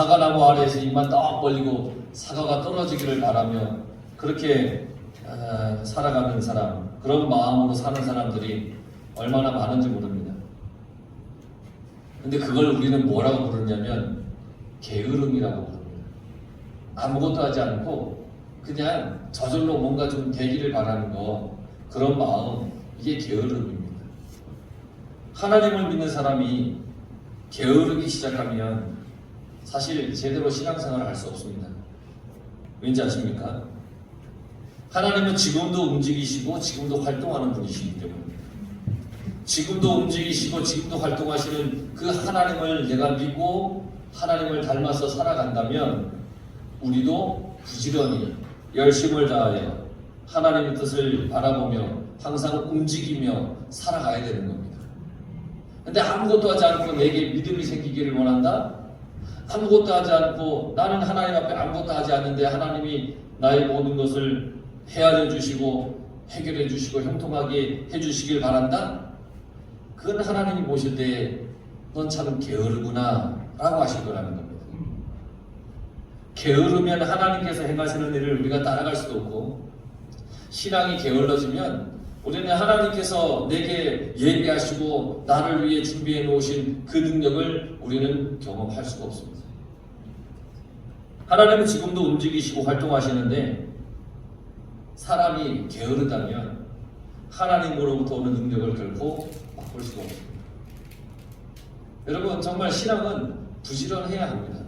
사과나무 아래에서 입만 떡 벌리고 사과가 떨어지기를 바라며 그렇게 살아가는 사람, 그런 마음으로 사는 사람들이 얼마나 많은지 모릅니다. 근데 그걸 우리는 뭐라고 부르냐면 게으름이라고 부릅니다. 아무것도 하지 않고 그냥 저절로 뭔가 좀 되기를 바라는 거, 그런 마음, 이게 게으름입니다. 하나님을 믿는 사람이 게으르기 시작하면 사실 제대로 신앙생활을 할 수 없습니다. 왠지 아십니까? 하나님은 지금도 움직이시고 지금도 활동하는 분이시기 때문입니다. 지금도 움직이시고 지금도 활동하시는 그 하나님을 내가 믿고 하나님을 닮아서 살아간다면 우리도 부지런히 열심을 다하여 하나님의 뜻을 바라보며 항상 움직이며 살아가야 되는 겁니다. 근데 아무것도 하지 않고 내게 믿음이 생기기를 원한다? 아무것도 하지 않고 나는 하나님 앞에 아무것도 하지 않는데 하나님이 나의 모든 것을 헤아려 주시고 해결해 주시고 형통하게 해 주시길 바란다? 그건 하나님이 보실 때 넌 참 게으르구나 라고 하실 거라는 겁니다. 게으르면 하나님께서 행하시는 일을 우리가 따라갈 수도 없고, 신앙이 게을러지면 우리는 하나님께서 내게 예비하시고 나를 위해 준비해 놓으신 그 능력을 우리는 경험할 수가 없습니다. 하나님은 지금도 움직이시고 활동하시는데 사람이 게으르다면 하나님으로부터 오는 능력을 결코 맛볼 수가 없습니다. 여러분, 정말 신앙은 부지런해야 합니다.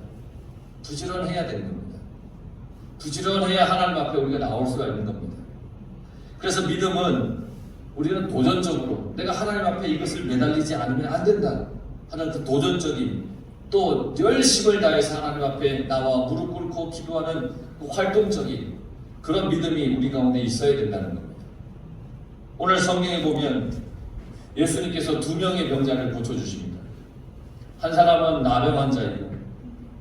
부지런해야 되는 겁니다. 부지런해야 하나님 앞에 우리가 나올 수가 있는 겁니다. 그래서 믿음은 우리는 도전적으로 내가 하나님 앞에 이것을 매달리지 않으면 안 된다 하는 그 도전적인, 또 열심을 다해서 하나님 앞에 나와 무릎 꿇고 기도하는 그 활동적인 그런 믿음이 우리 가운데 있어야 된다는 겁니다. 오늘 성경에 보면 예수님께서 2명의 병자를 고쳐주십니다. 한 사람은 나병 환자이고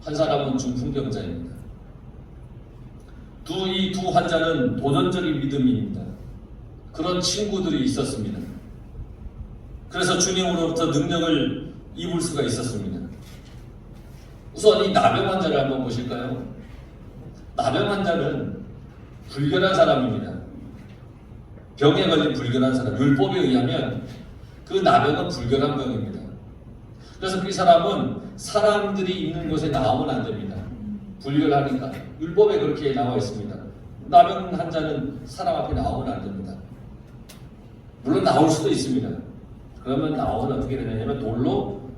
한 사람은 중풍병자입니다. 이 두 환자는 도전적인 믿음입니다. 그런 친구들이 있었습니다. 그래서 주님으로부터 능력을 입을 수가 있었습니다. 우선 이 나병 환자를 한번 보실까요? 나병 환자는 불결한 사람입니다. 병에 걸린 불결한 사람, 율법에 의하면 그 나병은 불결한 병입니다. 그래서 그 사람은 사람들이 있는 곳에 나오면 안 됩니다. 불결하니까. 율법에 그렇게 나와 있습니다. 나병 환자는 사람 앞에 나오면 안 됩니다. 물론 나올 수도 있습니다. 그러면 나오면 어떻게 되냐면 돌로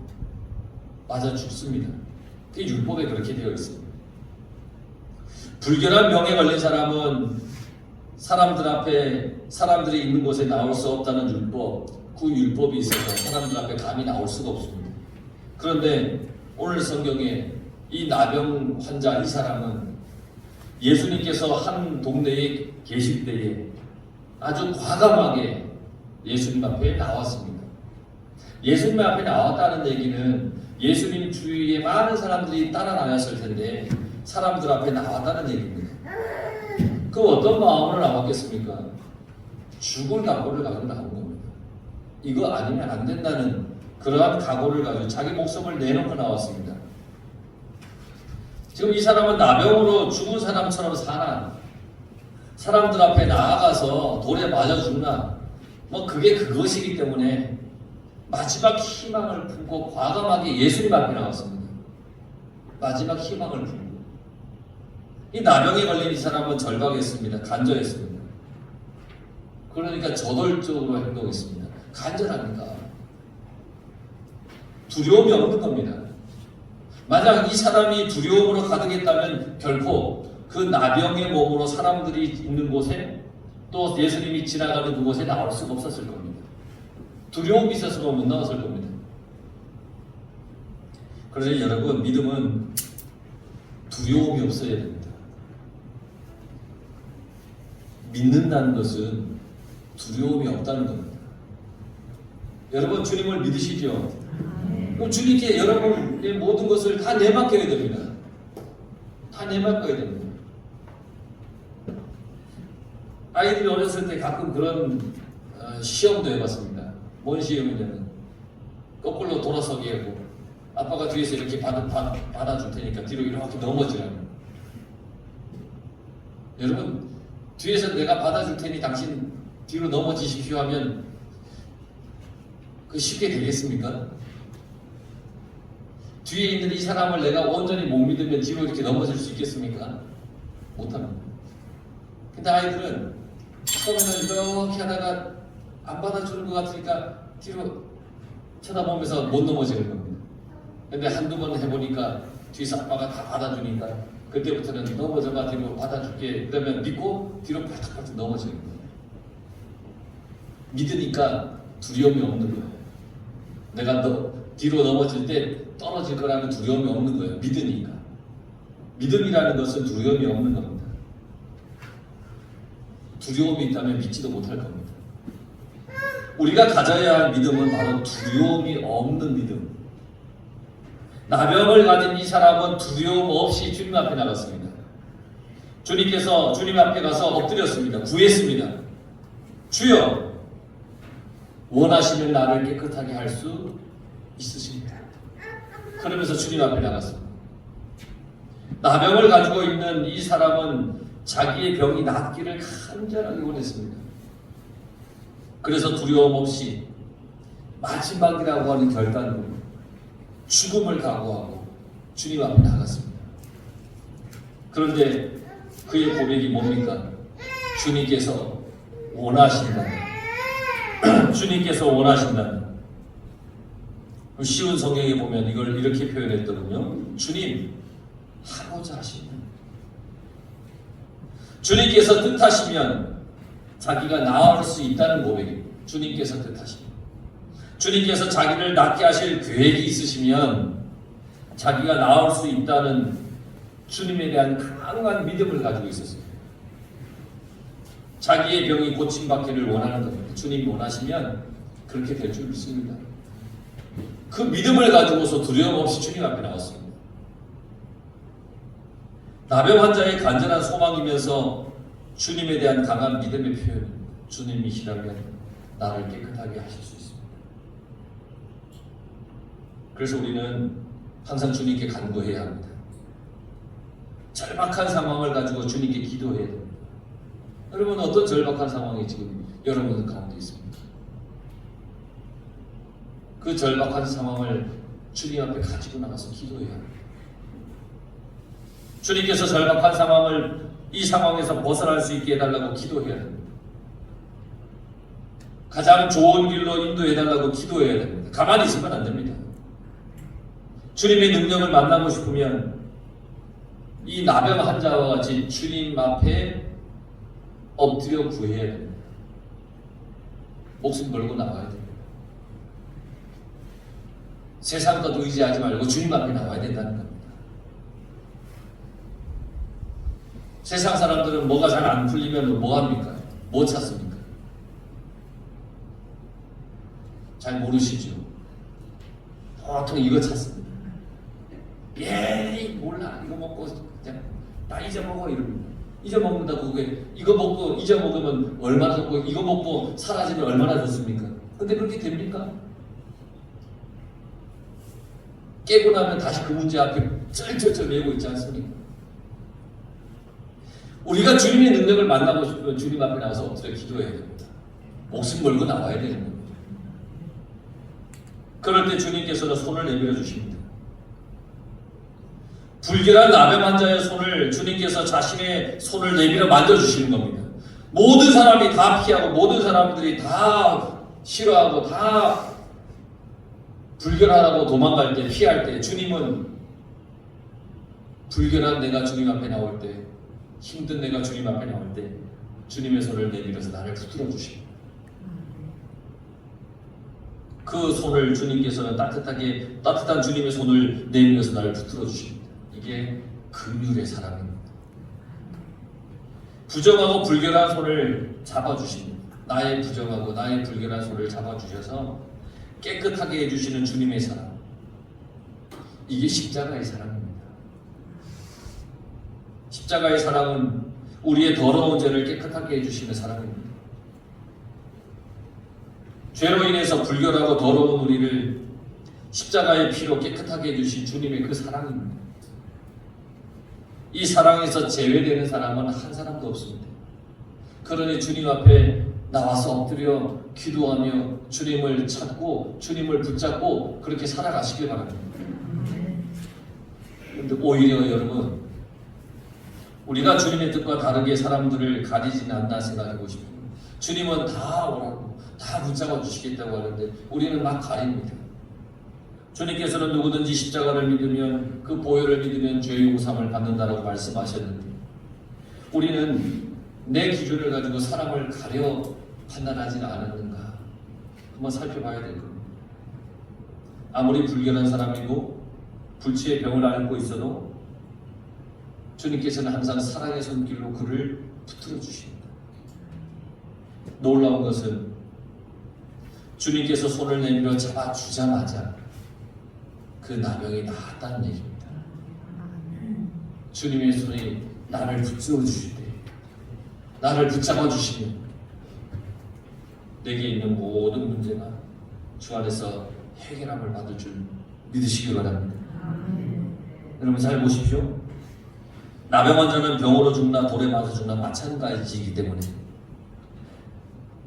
맞아 죽습니다. 그게 율법에 그렇게 되어 있습니다. 불결한 병에 걸린 사람은 사람들 앞에, 사람들이 있는 곳에 나올 수 없다는 율법, 그 율법이 있어서 사람들 앞에 감히 나올 수가 없습니다. 그런데 오늘 성경에 이 나병 환자 이 사람은 예수님께서 한 동네에 계실 때에 아주 과감하게 예수님 앞에 나왔습니다. 예수님 앞에 나왔다는 얘기는 예수님 주위에 많은 사람들이 따라 다녔을 텐데 사람들 앞에 나왔다는 얘기입니다. 그 어떤 마음으로 나왔겠습니까? 죽을 각오를 가지고 나온 겁니다. 이거 아니면 안 된다는 그러한 각오를 가지고 자기 목숨을 내놓고 나왔습니다. 지금 이 사람은 나병으로 죽은 사람처럼 사나, 사람들 앞에 나아가서 돌에 맞아 죽나, 뭐 그게 그것이기 때문에 마지막 희망을 품고 과감하게 예수님 앞에 나왔습니다. 마지막 희망을 품고. 이 나병에 걸린 이 사람은 절박했습니다. 간절했습니다. 그러니까 저돌적으로 행동했습니다. 간절하니까 두려움이 없는 겁니다. 만약 이 사람이 두려움으로 가득했다면 결코 그 나병의 몸으로 사람들이 있는 곳에 또 예수님이 지나가는 그곳에 나올 수가 없었을 겁니다. 두려움이 있어서 못 나왔을 겁니다. 그래서 여러분, 믿음은 두려움이 없어야 됩니다. 믿는다는 것은 두려움이 없다는 겁니다. 여러분, 주님을 믿으시죠? 그럼 주님께 여러분의 모든 것을 다 내맡겨야 됩니다. 다 내맡겨야 됩니다. 아이들이 어렸을 때 가끔 그런 시험도 해봤습니다. 뭔 시험이냐면 거꾸로 돌아서기 하고 아빠가 뒤에서 이렇게 받아줄 테니까 뒤로 이렇게 넘어지라는. 여러분, 뒤에서 내가 받아줄 테니 당신 뒤로 넘어지십시오 하면 그 쉽게 되겠습니까? 뒤에 있는 이 사람을 내가 온전히 못 믿으면 뒤로 이렇게 넘어질 수 있겠습니까? 못합니다. 근데 아이들은 처음에는 이렇게 하다가 안 받아주는 것 같으니까 뒤로 쳐다보면서 못 넘어지는 겁니다. 근데 한두 번 해보니까 뒤에서 아빠가 다 받아주니까 그때부터는 넘어져봐 뒤로 받아줄게 그러면 믿고 뒤로 팔딱팔딱 넘어지는 거예요. 믿으니까 두려움이 없는 거예요. 내가 뒤로 넘어질 때 떨어질 거라는 두려움이 없는 거예요. 믿으니까. 믿음이라는 것은 두려움이 없는 겁니다. 두려움이 있다면 믿지도 못할 겁니다. 우리가 가져야 할 믿음은 바로 두려움이 없는 믿음. 나병을 가진 이 사람은 두려움 없이 주님 앞에 나갔습니다. 주님께서 주님 앞에 가서 엎드렸습니다. 구했습니다. 주여, 원하시면 나를 깨끗하게 할 수 있으십니까? 그러면서 주님 앞에 나갔습니다. 나병을 가지고 있는 이 사람은 자기의 병이 낫기를 간절하게 원했습니다. 그래서 두려움 없이 마지막이라고 하는 결단으로 죽음을 각오하고 주님 앞에 나갔습니다. 그런데 그의 고백이 뭡니까? 주님께서 원하신다. 주님께서 원하신다. 쉬운 성경에 보면 이걸 이렇게 표현했더군요. 주님, 하고자 하시면. 주님께서 뜻하시면 자기가 나을 수 있다는 고백입니다. 주님께서 뜻하시면. 주님께서 자기를 낫게 하실 계획이 있으시면 자기가 나을 수 있다는 주님에 대한 강한 믿음을 가지고 있었습니다. 자기의 병이 고침받기를 원하는 겁니다. 주님이 원하시면 그렇게 될 줄 믿습니다. 그 믿음을 가지고서 두려움 없이 주님 앞에 나왔습니다. 나병 환자의 간절한 소망이면서 주님에 대한 강한 믿음의 표현입니다. 주님이시라면 나를 깨끗하게 하실 수 있습니다. 그래서 우리는 항상 주님께 간구해야 합니다. 절박한 상황을 가지고 주님께 기도해야 됩니다. 여러분, 어떤 절박한 상황이 지금 여러분 가운데 있습니까? 그 절박한 상황을 주님 앞에 가지고 나가서 기도해야 합니다. 주님께서 절박한 상황을 이 상황에서 벗어날 수 있게 해달라고 기도해야 됩니다. 가장 좋은 길로 인도해달라고 기도해야 됩니다. 가만히 있으면 안 됩니다. 주님의 능력을 만나고 싶으면 이 나병 환자와 같이 주님 앞에 엎드려 구해야 됩니다. 목숨 걸고 나와야 됩니다. 세상 것 의지하지 말고 주님 앞에 나와야 된다는 겁니다. 세상 사람들은 뭐가 잘 안 풀리면 뭐 합니까? 뭐 찾습니까? 잘 모르시죠? 보통 이거 찾습니다. 에이 몰라, 이거 먹고 그냥 나 잊어먹어 이럽니다. 잊어먹는다고 그게 이거 먹고 잊어먹으면 얼마나 좋고 이거 먹고 사라지면 얼마나 좋습니까? 근데 그렇게 됩니까? 깨고 나면 다시 그 문제 앞에 쩔쩔쩔 매고 있지 않습니까? 우리가 주님의 능력을 만나고 싶으면 주님 앞에 나와서 엎드려 기도해야 됩니다. 목숨 걸고 나와야 되는 겁니다. 그럴 때 주님께서는 손을 내밀어 주십니다. 불결한 나병 환자의 손을 주님께서 자신의 손을 내밀어 만져주시는 겁니다. 모든 사람이 다 피하고 모든 사람들이 다 싫어하고 다 불결하다고 도망갈 때, 피할 때 주님은 불결한 내가 주님 앞에 나올 때, 힘든 내가 주님 앞에 나올 때 주님의 손을 내밀어서 나를 붙들어 주십니다. 그 손을 주님께서는 따뜻한 주님의 손을 내밀어서 나를 붙들어 주십니다. 이게 긍휼의 사랑입니다. 부정하고 불결한 손을 잡아주십니다. 나의 부정하고 나의 불결한 손을 잡아주셔서 깨끗하게 해주시는 주님의 사랑. 이게 십자가의 사랑입니다. 십자가의 사랑은 우리의 더러운 죄를 깨끗하게 해주시는 사랑입니다. 죄로 인해서 불결하고 더러운 우리를 십자가의 피로 깨끗하게 해주신 주님의 그 사랑입니다. 이 사랑에서 제외되는 사람은 한 사람도 없습니다. 그러니 주님 앞에 나와서 엎드려 기도하며 주님을 찾고 주님을 붙잡고 그렇게 살아가시길 바랍니다. 그런데 오히려 여러분, 우리가 주님의 뜻과 다르게 사람들을 가리지는 않나 생각하고 싶어요. 주님은 다 오라고, 다 붙잡아 주시겠다고 하는데 우리는 막 가립니다. 주님께서는 누구든지 십자가를 믿으면, 그 보혈을 믿으면 죄의 용서함을 받는다라고 말씀하셨는데, 우리는 내 기준을 가지고 사람을 가려 판단하지는 않았는가 한번 살펴봐야 될 겁니다. 아무리 불결한 사람이고 불치의 병을 앓고 있어도 주님께서는 항상 사랑의 손길로 그를 붙들어 주십니다. 놀라운 것은 주님께서 손을 내밀어 잡아주자마자 그 나병이 나았다는 얘기입니다. 주님의 손이 나를 붙들어 주실 때, 나를 붙잡아 주시면 내게 있는 모든 문제가 주 안에서 해결함을 받을 줄 믿으시기 바랍니다. 여러분 잘 보십시오. 나병 환자는 병으로 죽나 돌에 맞아 죽나 마찬가지이기 때문에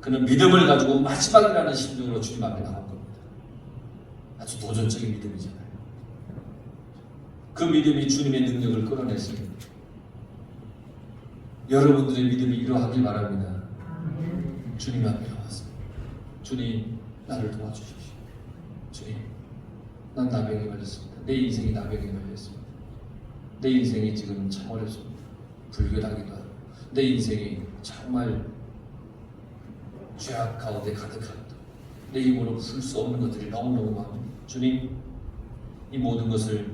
그는 믿음을 가지고 마지막이라는 심정으로 주님 앞에 나온 겁니다. 아주 도전적인 믿음이잖아요. 그 믿음이 주님의 능력을 끌어냈습니다. 여러분들의 믿음이 이러하길 바랍니다. 주님 앞에 나와서 주님, 나를 도와주십시오. 주님, 난 나병에 걸렸습니다. 내 인생이 나병에 걸렸습니다. 내 인생이 지금 참 어렵습니다. 불결하기도 하고 내 인생이 정말 죄악 가운데 가득합니다. 내 힘으로 풀 수 없는 것들이 너무너무 많습니다. 주님, 이 모든 것을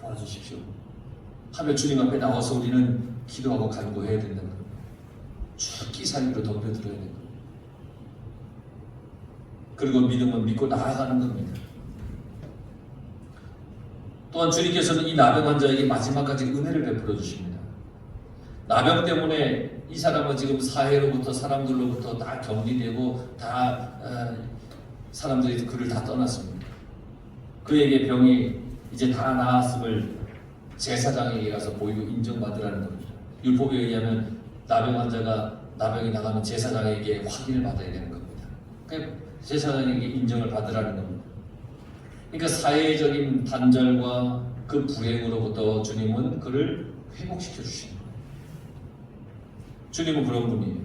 도와주십시오 하며 주님 앞에 나와서 우리는 기도하고 간구해야 된다는 겁니다. 죽기 살기로 덤벼들어야 됩니다. 그리고 믿음은 믿고 나아가는 겁니다. 또한 주님께서는 이 나병 환자에게 마지막까지 은혜를 베풀어 주십니다. 나병 때문에 이 사람은 지금 사회로부터 사람들로부터 다 격리되고 다 사람들이 그를 다 떠났습니다. 그에게 병이 이제 다 나았음을 제사장에게 가서 보이고 인정받으라는 겁니다. 율법에 의하면 나병 환자가 나병이 나가면 제사장에게 확인을 받아야 되는 겁니다. 그러니까 제사장에게 인정을 받으라는 겁니다. 그러니까 사회적인 단절과 그 불행으로부터 주님은 그를 회복시켜 주시는 거예요. 주님은 그런 분이에요.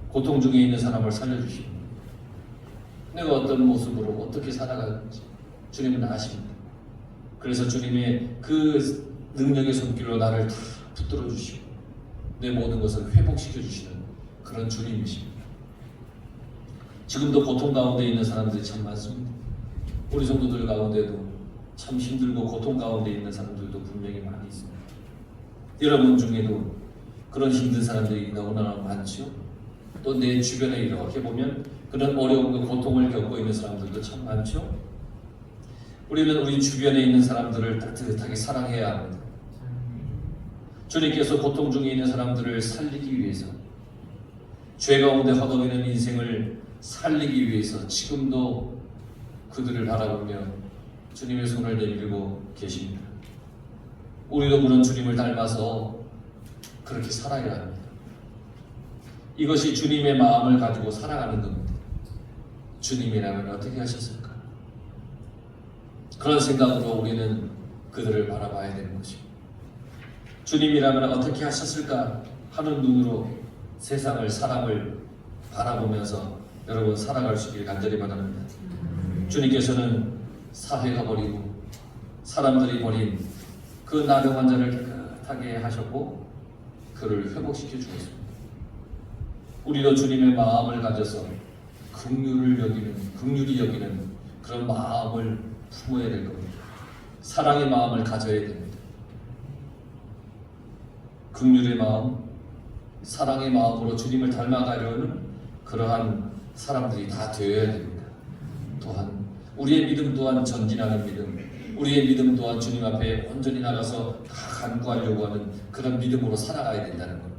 고통 중에 있는 사람을 살려주시는 거예요. 내가 어떤 모습으로 어떻게 살아가는지 주님은 아십니다. 그래서 주님의 그 능력의 손길로 나를 다 붙들어 주시고 내 모든 것을 회복시켜 주시는 그런 주님이십니다. 지금도 고통 가운데 있는 사람들이 참 많습니다. 우리 성도들 가운데도 참 힘들고 고통 가운데 있는 사람들도 분명히 많이 있습니다. 여러분 중에도 그런 힘든 사람들이 너무나 많죠. 또 내 주변에 이렇게 보면 그런 어려움과 고통을 겪고 있는 사람들도 참 많죠. 우리는 우리 주변에 있는 사람들을 따뜻하게 사랑해야 합니다. 주님께서 고통 중에 있는 사람들을 살리기 위해서, 죄 가운데 허덕이는 인생을 살리기 위해서 지금도 그들을 바라보며 주님의 손을 내밀고 계십니다. 우리도 그런 주님을 닮아서 그렇게 살아야 합니다. 이것이 주님의 마음을 가지고 살아가는 겁니다. 주님이라면 어떻게 하셨을까? 그런 생각으로 우리는 그들을 바라봐야 되는 것입니다. 주님이라면 어떻게 하셨을까 하는 눈으로 세상을, 사람을 바라보면서 여러분 살아갈 수 있기를 간절히 바랍니다. 주님께서는 사회가 버리고 사람들이 버린 그 나병 환자를 깨끗하게 하셨고 그를 회복시켜 주었습니다. 우리도 주님의 마음을 가져서 긍휼히 여기는 그런 마음을 품어야 될 겁니다. 사랑의 마음을 가져야 됩니다. 긍휼의 마음, 사랑의 마음으로 주님을 닮아가려는 그러한 사람들이 다 되어야 됩니다. 또한 우리의 믿음 또한 전진하는 믿음, 우리의 믿음 또한 주님 앞에 온전히 나가서 다 간구하려고 하는 그런 믿음으로 살아가야 된다는 겁니다.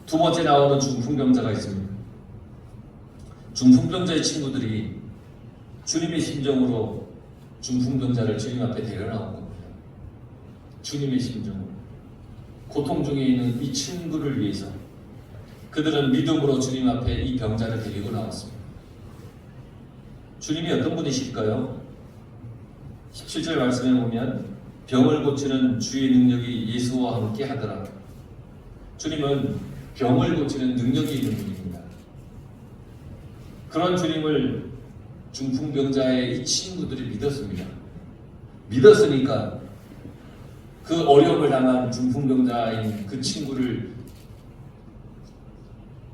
두 번째 나오는 중풍병자가 있습니다. 중풍병자의 친구들이 주님의 심정으로 중풍병자를 주님 앞에 데려나온 겁니다. 주님의 심정으로. 고통 중에 있는 이 친구를 위해서 그들은 믿음으로 주님 앞에 이 병자를 데리고 나왔습니다. 주님이 어떤 분이실까요? 17절 말씀에 보면 병을 고치는 주의 능력이 예수와 함께 하더라. 주님은 병을 고치는 능력이 있는 분입니다. 그런 주님을 중풍병자의 이 친구들이 믿었습니다. 믿었으니까 그 어려움을 당한 중풍병자인 그 친구를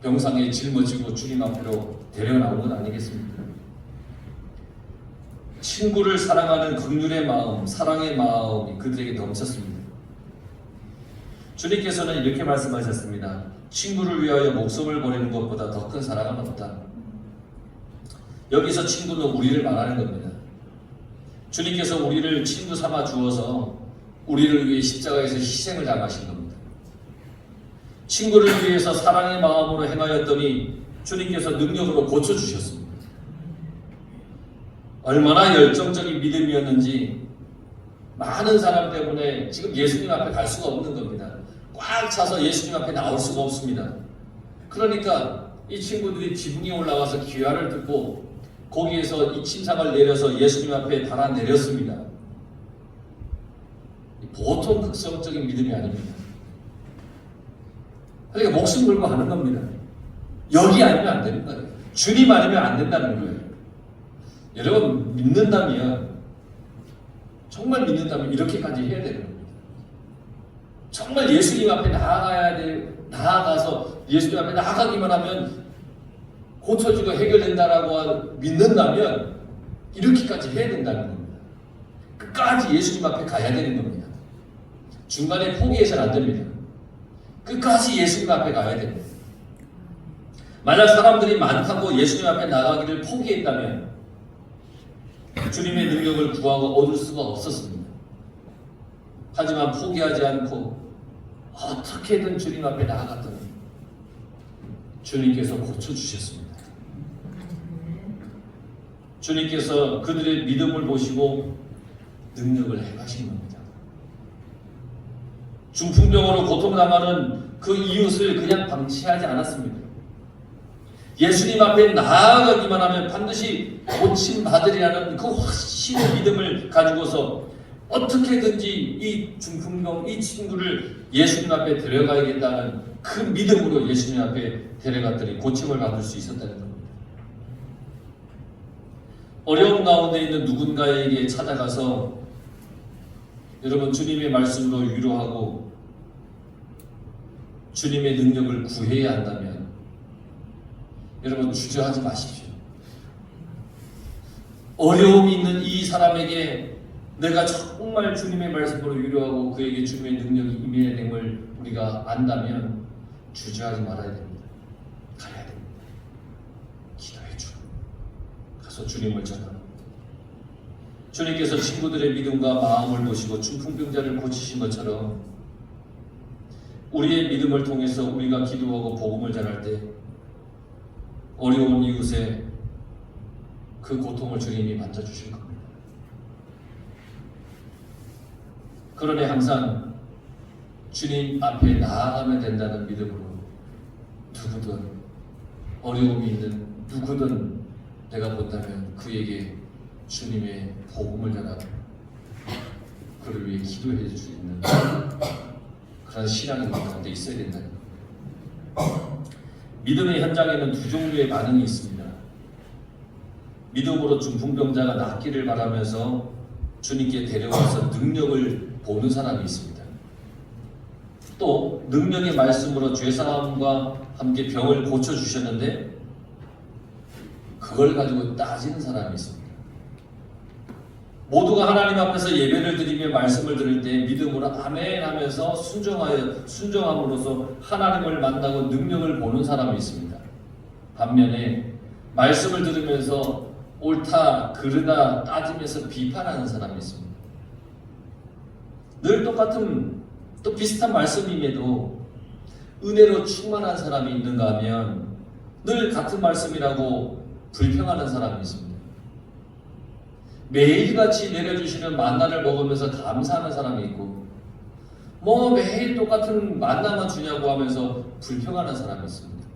병상에 짊어지고 주님 앞으로 데려나온 건 아니겠습니까? 친구를 사랑하는 긍휼의 마음, 사랑의 마음이 그들에게 넘쳤습니다. 주님께서는 이렇게 말씀하셨습니다. 친구를 위하여 목숨을 버리는 것보다 더 큰 사랑은 없다. 여기서 친구는 우리를 말하는 겁니다. 주님께서 우리를 친구 삼아 주어서 우리를 위해 십자가에서 희생을 당하신 겁니다. 친구를 위해서 사랑의 마음으로 행하였더니 주님께서 능력으로 고쳐주셨습니다. 얼마나 열정적인 믿음이었는지 많은 사람 때문에 지금 예수님 앞에 갈 수가 없는 겁니다. 꽉 차서 예수님 앞에 나올 수가 없습니다. 그러니까 이 친구들이 지붕에 올라가서 귀화를 듣고 거기에서 이 침상을 내려서 예수님 앞에 달아내렸습니다. 보통 극성적인 믿음이 아닙니다. 그러니까 목숨 걸고 하는 겁니다. 여기 아니면 안 되는 거예요. 주님 아니면 안 된다는 거예요. 여러분 믿는다면, 정말 믿는다면 이렇게까지 해야 되는 겁니다. 정말 예수님 앞에 나아가서 예수님 앞에 나아가기만 하면 고쳐지고 해결된다라고 믿는다면 이렇게까지 해야 된다는 겁니다. 끝까지 예수님 앞에 가야 되는 겁니다. 중간에 포기해서는 안 됩니다. 끝까지 예수님 앞에 가야 됩니다. 만약 사람들이 많다고 예수님 앞에 나가기를 포기했다면 주님의 능력을 구하고 얻을 수가 없었습니다. 하지만 포기하지 않고 어떻게든 주님 앞에 나아갔더니 주님께서 고쳐주셨습니다. 주님께서 그들의 믿음을 보시고 능력을 행하신 겁니다. 중풍병으로 고통당하는 그 이웃을 그냥 방치하지 않았습니다. 예수님 앞에 나아가기만 하면 반드시 고침받으리라는 그 확신의 믿음을 가지고서 어떻게든지 이 중풍병, 이 친구를 예수님 앞에 데려가야겠다는 그 믿음으로 예수님 앞에 데려갔더니 고침을 받을 수 있었다는 겁니다. 어려움 가운데 있는 누군가에게 찾아가서 여러분 주님의 말씀으로 위로하고 주님의 능력을 구해야 한다면 여러분 주저하지 마십시오. 어려움이 있는 이 사람에게 내가 정말 주님의 말씀으로 위로하고 그에게 주님의 능력이 임해야 됨을 우리가 안다면 주저하지 말아야 됩니다. 가야 됩니다. 기도해 주고 가서 주님을 전하라. 주님께서 친구들의 믿음과 마음을 보시고 중풍병자를 고치신 것처럼 우리의 믿음을 통해서 우리가 기도하고 복음을 전할 때 어려운 이웃의 그 고통을 주님이 만져주실 겁니다. 그러니 항상 주님 앞에 나아가면 된다는 믿음으로 누구든 어려움이 있는 누구든 내가 본다면 그에게 주님의 복음을 전하고 그를 위해 기도해 줄 수 있는 그런 신앙이 가운데 있어야 된다는 겁니다. 믿음의 현장에는 두 종류의 반응이 있습니다. 믿음으로 중풍병자가 낫기를 바라면서 주님께 데려와서 능력을 보는 사람이 있습니다. 또 능력의 말씀으로 죄사함과 함께 병을 고쳐주셨는데 그걸 가지고 따지는 사람이 있습니다. 모두가 하나님 앞에서 예배를 드리며 말씀을 들을 때 믿음으로 아멘 하면서 순종함으로써 하나님을 만나고 능력을 보는 사람이 있습니다. 반면에 말씀을 들으면서 옳다 그르다 따지면서 비판하는 사람이 있습니다. 늘 똑같은 또 비슷한 말씀임에도 은혜로 충만한 사람이 있는가 하면 늘 같은 말씀이라고 불평하는 사람이 있습니다. 매일같이 내려주시는 만나를 먹으면서 감사하는 사람이 있고, 뭐 매일 똑같은 만나만 주냐고 하면서 불평하는 사람이 있습니다.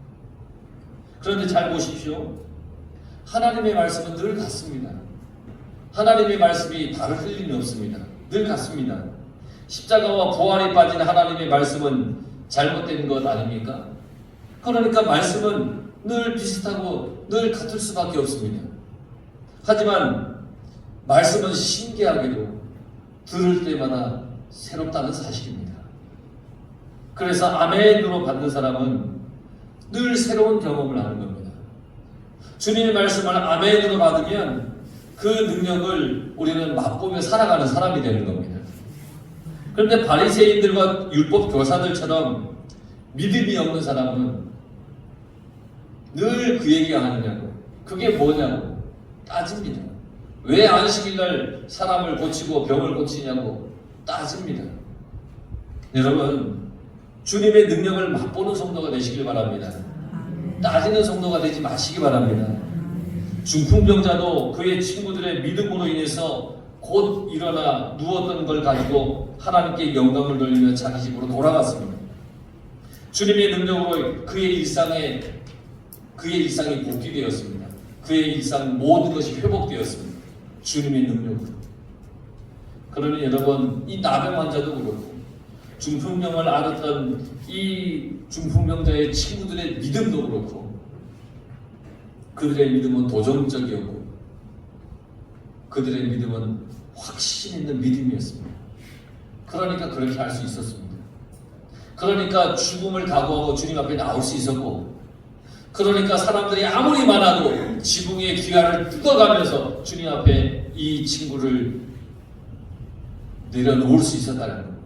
그런데 잘 보십시오. 하나님의 말씀은 늘 같습니다. 하나님의 말씀이 다를 틀림이 없습니다. 늘 같습니다. 십자가와 부활이 빠진 하나님의 말씀은 잘못된 것 아닙니까? 그러니까 말씀은 늘 비슷하고 늘 같을 수밖에 없습니다. 하지만 말씀은 신기하게도 들을 때마다 새롭다는 사실입니다. 그래서 아멘으로 받는 사람은 늘 새로운 경험을 하는 겁니다. 주님의 말씀을 아멘으로 받으면 그 능력을 우리는 맛보며 살아가는 사람이 되는 겁니다. 그런데 바리새인들과 율법 교사들처럼 믿음이 없는 사람은 늘 그 얘기가 하느냐고, 그게 뭐냐고 따집니다. 왜 안식일날 사람을 고치고 병을 고치냐고 따집니다. 여러분, 주님의 능력을 맛보는 성도가 되시길 바랍니다. 따지는 성도가 되지 마시기 바랍니다. 중풍병자도 그의 친구들의 믿음으로 인해서 곧 일어나 누웠던 걸 가지고 하나님께 영광을 돌리며 자기 집으로 돌아갔습니다. 주님의 능력으로 그의 일상이 복귀되었습니다. 그의 일상 모든 것이 회복되었습니다. 주님의 능력으로. 그러니 여러분, 이 나병 환자도 그렇고 중풍병을 앓았던 이 중풍병자의 친구들의 믿음도 그렇고, 그들의 믿음은 도전적이었고 그들의 믿음은 확신 있는 믿음이었습니다. 그러니까 그렇게 할 수 있었습니다. 그러니까 죽음을 각오하고 주님 앞에 나올 수 있었고, 그러니까 사람들이 아무리 많아도 지붕의 기와를 뜯어가면서 주님 앞에 이 친구를 내려놓을 수 있었다는 겁니다.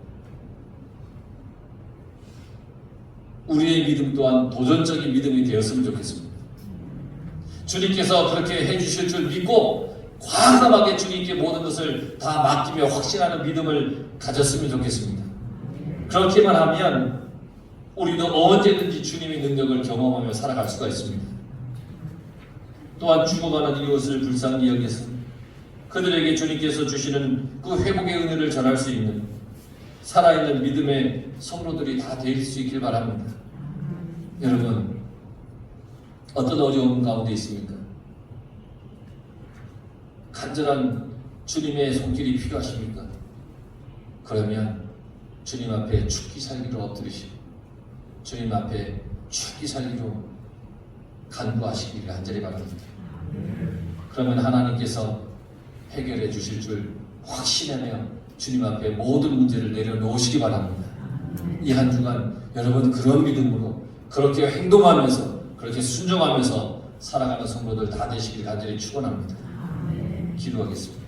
우리의 믿음 또한 도전적인 믿음이 되었으면 좋겠습니다. 주님께서 그렇게 해주실 줄 믿고 과감하게 주님께 모든 것을 다 맡기며 확신하는 믿음을 가졌으면 좋겠습니다. 그렇게만 하면 우리도 언제든지 주님의 능력을 경험하며 살아갈 수가 있습니다. 또한 죽어가는 이웃을 불쌍히 여겨서 그들에게 주님께서 주시는 그 회복의 은혜를 전할 수 있는 살아있는 믿음의 성도들이 다 될 수 있길 바랍니다. 여러분, 어떤 어려움 가운데 있습니까? 간절한 주님의 손길이 필요하십니까? 그러면 주님 앞에 죽기 살기로 엎드리시고 주님 앞에 죽기 살기로 간구하시기를 간절히 바랍니다. 그러면 하나님께서 해결해 주실 줄 확신하며 주님 앞에 모든 문제를 내려놓으시기 바랍니다. 이 한 주간 여러분 그런 믿음으로 그렇게 행동하면서 그렇게 순종하면서 살아가는 성도들 다 되시길 간절히 축원합니다. 기도하겠습니다.